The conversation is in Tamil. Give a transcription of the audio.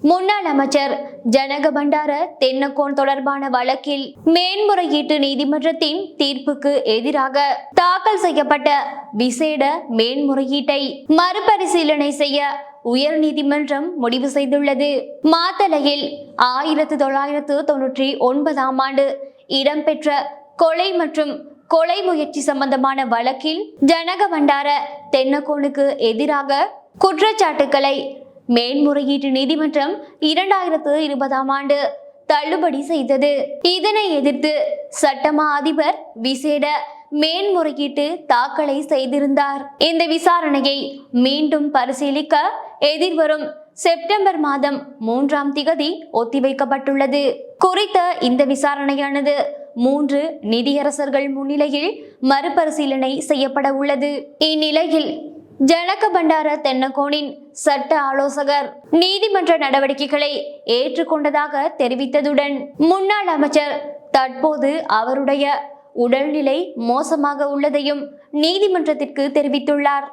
முன்னாள் அமைச்சர் ஜனக பண்டார தென்னக்கோன் தொடர்பான வழக்கில் மேன்முறையீட்டு நீதிமன்றத்தின் தீர்ப்புக்கு எதிராக தாக்கல் செய்யப்பட்ட விசேட மேன்முறையீட்டை மறுபரிசீலனை செய்ய உயர் நீதிமன்றம் முடிவு செய்துள்ளது. மாத்தளையில் 1999ஆம் ஆண்டு இடம்பெற்ற கொலை மற்றும் கொலை முயற்சி சம்பந்தமான வழக்கில் ஜனக பண்டார தென்னக்கோனுக்கு எதிராக குற்றச்சாட்டுக்களை மேன்முறையீட்டு நீதிமன்றம் 2020ஆம் ஆண்டு தள்ளுபடி செய்தது. இதனை எதிர்த்து சட்டமா அதிபர் விசேட மேன்முறையீட்டு தாக்கலை செய்திருந்தார். இந்த விசாரணையை மீண்டும் பரிசீலிக்க எதிர்வரும் செப்டம்பர் மாதம் 3ஆம் திகதி ஒத்திவைக்கப்பட்டுள்ளது. குறித்த இந்த விசாரணையானது 3 நிதியரசர்கள் முன்னிலையில் மறுபரிசீலனை செய்யப்பட உள்ளது. இந்நிலையில் ஜனக பண்டார தென்னக்கோனின் சட்ட ஆலோசகர் நீதிமன்ற நடவடிக்கைகளை ஏற்றுக்கொண்டதாக தெரிவித்ததுடன் முன்னாள் அமைச்சர் தற்போது அவருடைய உடல்நிலை மோசமாக உள்ளதையும் நீதிமன்றத்திற்கு தெரிவித்துள்ளார்.